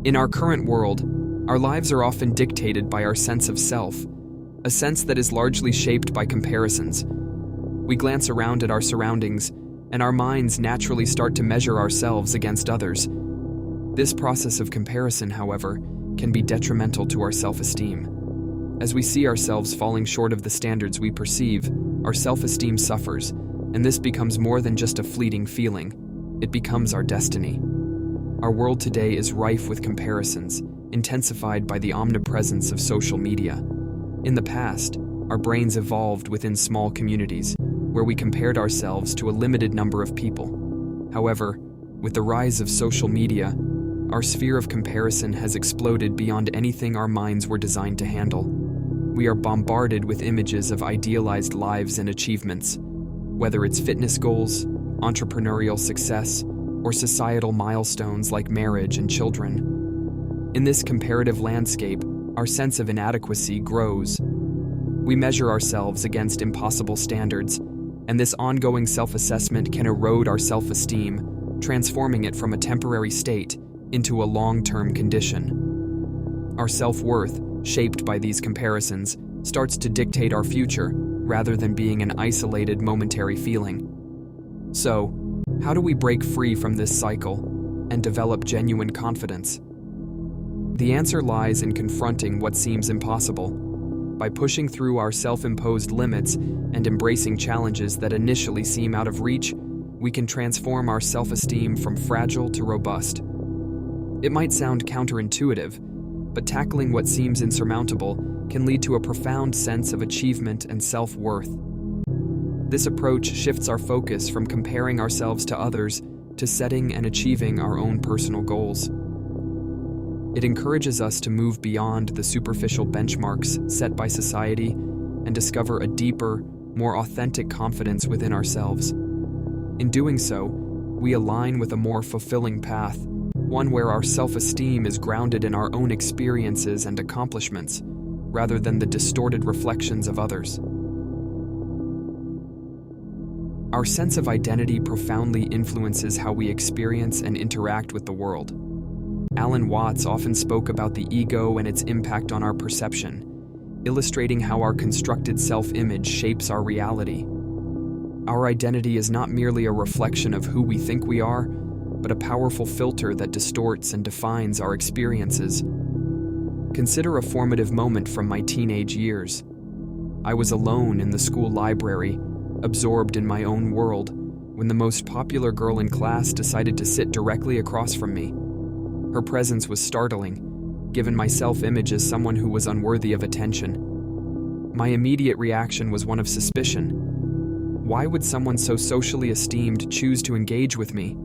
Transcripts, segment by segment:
In our current world, our lives are often dictated by our sense of self, a sense that is largely shaped by comparisons. We glance around at our surroundings, and our minds naturally start to measure ourselves against others. This process of comparison, however, can be detrimental to our self-esteem. As we see ourselves falling short of the standards we perceive, our self-esteem suffers, and this becomes more than just a fleeting feeling. It becomes our destiny. Our world today is rife with comparisons, intensified by the omnipresence of social media. In the past, our brains evolved within small communities, where we compared ourselves to a limited number of people. However, with the rise of social media, our sphere of comparison has exploded beyond anything our minds were designed to handle. We are bombarded with images of idealized lives and achievements, whether it's fitness goals, entrepreneurial success, or societal milestones like marriage and children. In this comparative landscape, our sense of inadequacy grows. We measure ourselves against impossible standards, and this ongoing self-assessment can erode our self-esteem, transforming it from a temporary state into a long-term condition. Our self-worth, shaped by these comparisons, starts to dictate our future rather than being an isolated momentary feeling. So, how do we break free from this cycle and develop genuine confidence? The answer lies in confronting what seems impossible. By pushing through our self-imposed limits and embracing challenges that initially seem out of reach, we can transform our self-esteem from fragile to robust. It might sound counterintuitive, but tackling what seems insurmountable can lead to a profound sense of achievement and self-worth. This approach shifts our focus from comparing ourselves to others to setting and achieving our own personal goals. It encourages us to move beyond the superficial benchmarks set by society and discover a deeper, more authentic confidence within ourselves. In doing so, we align with a more fulfilling path, one where our self-esteem is grounded in our own experiences and accomplishments, rather than the distorted reflections of others. Our sense of identity profoundly influences how we experience and interact with the world. Alan Watts often spoke about the ego and its impact on our perception, illustrating how our constructed self-image shapes our reality. Our identity is not merely a reflection of who we think we are, but a powerful filter that distorts and defines our experiences. Consider a formative moment from my teenage years. I was alone in the school library, absorbed in my own world, when the most popular girl in class decided to sit directly across from me. Her presence was startling, given my self-image as someone who was unworthy of attention. My immediate reaction was one of suspicion. Why would someone so socially esteemed choose to engage with me?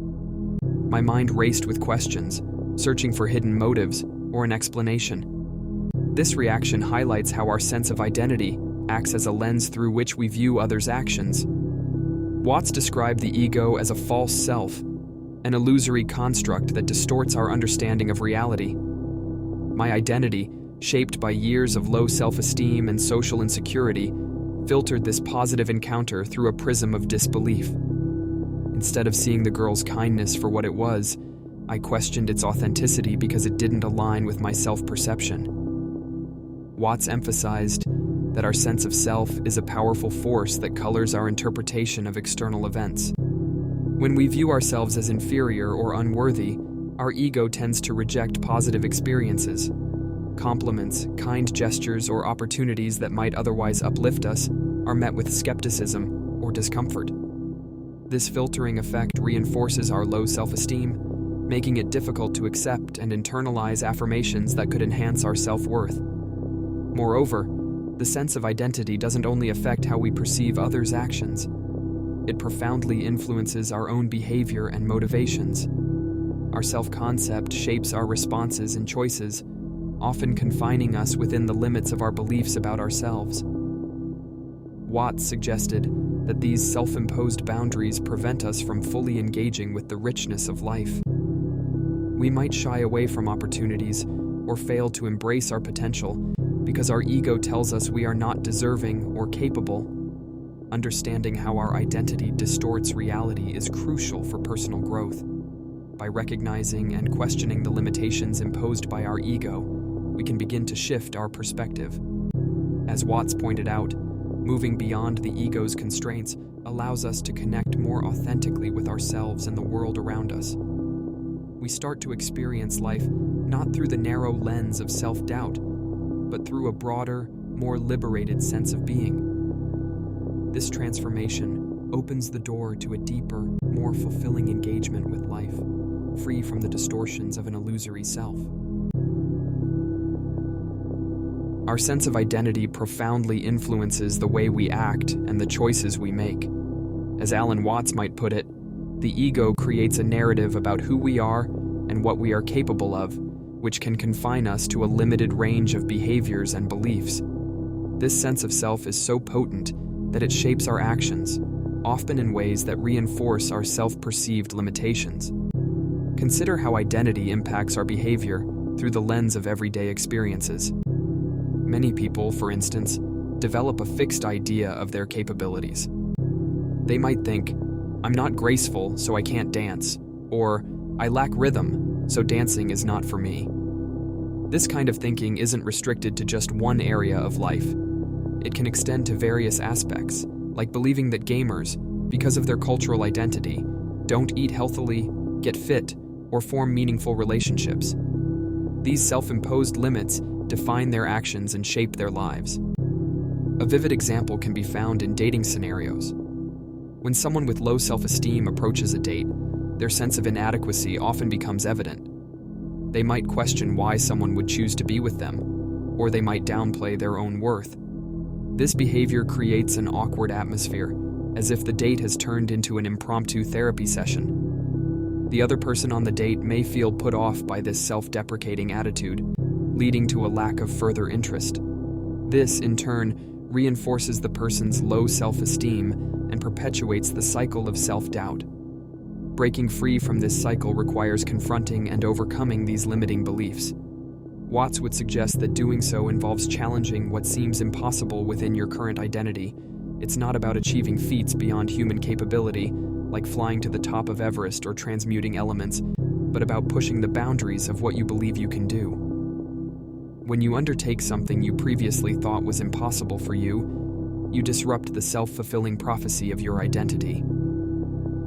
My mind raced with questions, searching for hidden motives or an explanation. This reaction highlights how our sense of identity acts as a lens through which we view others' actions. Watts described the ego as a false self, an illusory construct that distorts our understanding of reality. My identity, shaped by years of low self-esteem and social insecurity, filtered this positive encounter through a prism of disbelief. Instead of seeing the girl's kindness for what it was, I questioned its authenticity because it didn't align with my self-perception. Watts emphasized that our sense of self is a powerful force that colors our interpretation of external events. When we view ourselves as inferior or unworthy, our ego tends to reject positive experiences. Compliments, kind gestures, or opportunities that might otherwise uplift us are met with skepticism or discomfort. This filtering effect reinforces our low self-esteem, making it difficult to accept and internalize affirmations that could enhance our self-worth. Moreover, the sense of identity doesn't only affect how we perceive others' actions. It profoundly influences our own behavior and motivations. Our self-concept shapes our responses and choices, often confining us within the limits of our beliefs about ourselves. Watts suggested that these self-imposed boundaries prevent us from fully engaging with the richness of life. We might shy away from opportunities or fail to embrace our potential because our ego tells us we are not deserving or capable. Understanding how our identity distorts reality is crucial for personal growth. By recognizing and questioning the limitations imposed by our ego, we can begin to shift our perspective. As Watts pointed out, moving beyond the ego's constraints allows us to connect more authentically with ourselves and the world around us. We start to experience life not through the narrow lens of self-doubt, but through a broader, more liberated sense of being. This transformation opens the door to a deeper, more fulfilling engagement with life, free from the distortions of an illusory self. Our sense of identity profoundly influences the way we act and the choices we make. As Alan Watts might put it, the ego creates a narrative about who we are and what we are capable of, which can confine us to a limited range of behaviors and beliefs. This sense of self is so potent that it shapes our actions, often in ways that reinforce our self-perceived limitations. Consider how identity impacts our behavior through the lens of everyday experiences. Many people, for instance, develop a fixed idea of their capabilities. They might think, "I'm not graceful, so I can't dance," or "I lack rhythm, so dancing is not for me." This kind of thinking isn't restricted to just one area of life. It can extend to various aspects, like believing that gamers, because of their cultural identity, don't eat healthily, get fit, or form meaningful relationships. These self-imposed limits define their actions and shape their lives. A vivid example can be found in dating scenarios. When someone with low self-esteem approaches a date, their sense of inadequacy often becomes evident. They might question why someone would choose to be with them, or they might downplay their own worth. This behavior creates an awkward atmosphere, as if the date has turned into an impromptu therapy session. The other person on the date may feel put off by this self-deprecating attitude, leading to a lack of further interest. This, in turn, reinforces the person's low self-esteem and perpetuates the cycle of self-doubt. Breaking free from this cycle requires confronting and overcoming these limiting beliefs. Watts would suggest that doing so involves challenging what seems impossible within your current identity. It's not about achieving feats beyond human capability, like flying to the top of Everest or transmuting elements, but about pushing the boundaries of what you believe you can do. When you undertake something you previously thought was impossible for you, you disrupt the self-fulfilling prophecy of your identity.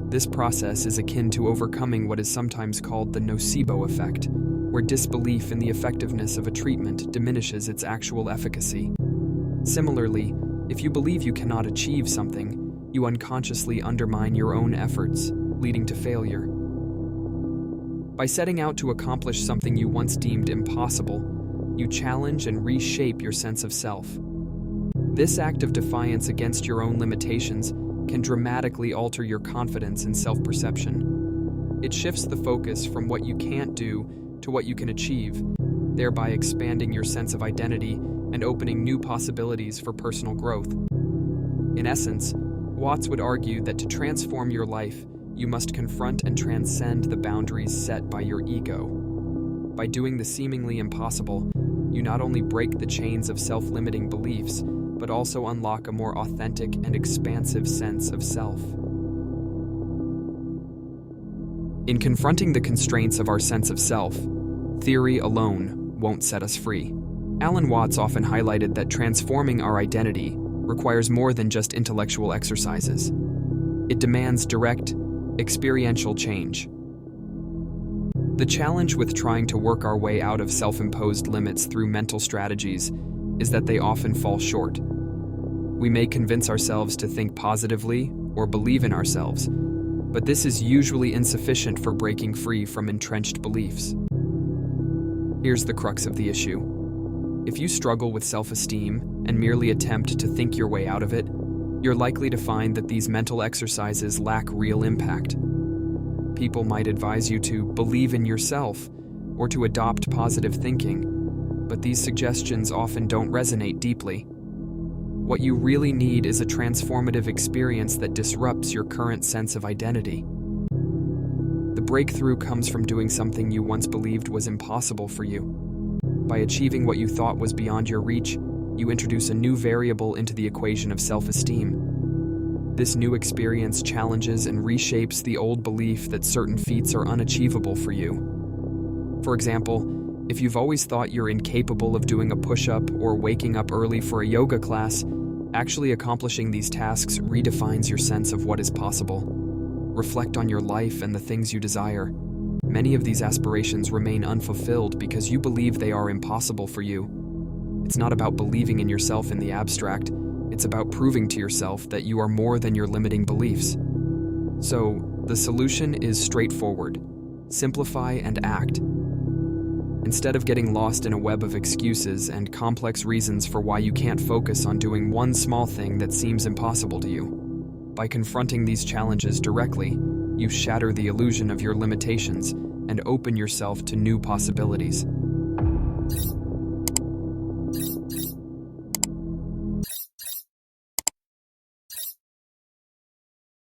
This process is akin to overcoming what is sometimes called the nocebo effect, where disbelief in the effectiveness of a treatment diminishes its actual efficacy. Similarly, if you believe you cannot achieve something, you unconsciously undermine your own efforts, leading to failure. By setting out to accomplish something you once deemed impossible, you challenge and reshape your sense of self. This act of defiance against your own limitations can dramatically alter your confidence and self-perception. It shifts the focus from what you can't do to what you can achieve, thereby expanding your sense of identity and opening new possibilities for personal growth. In essence, Watts would argue that to transform your life, you must confront and transcend the boundaries set by your ego. By doing the seemingly impossible, you not only break the chains of self-limiting beliefs, but also unlock a more authentic and expansive sense of self. In confronting the constraints of our sense of self, theory alone won't set us free. Alan Watts often highlighted that transforming our identity requires more than just intellectual exercises. It demands direct, experiential change. The challenge with trying to work our way out of self-imposed limits through mental strategies is that they often fall short. We may convince ourselves to think positively or believe in ourselves, but this is usually insufficient for breaking free from entrenched beliefs. Here's the crux of the issue. If you struggle with self-esteem and merely attempt to think your way out of it, you're likely to find that these mental exercises lack real impact. People might advise you to believe in yourself or to adopt positive thinking, but these suggestions often don't resonate deeply. What you really need is a transformative experience that disrupts your current sense of identity. The breakthrough comes from doing something you once believed was impossible for you. By achieving what you thought was beyond your reach, you introduce a new variable into the equation of self-esteem. This new experience challenges and reshapes the old belief that certain feats are unachievable for you. For example, if you've always thought you're incapable of doing a push-up or waking up early for a yoga class, actually accomplishing these tasks redefines your sense of what is possible. Reflect on your life and the things you desire. Many of these aspirations remain unfulfilled because you believe they are impossible for you. It's not about believing in yourself in the abstract, it's about proving to yourself that you are more than your limiting beliefs. So, the solution is straightforward. Simplify and act. Instead of getting lost in a web of excuses and complex reasons for why you can't focus on doing one small thing that seems impossible to you. By confronting these challenges directly, you shatter the illusion of your limitations and open yourself to new possibilities.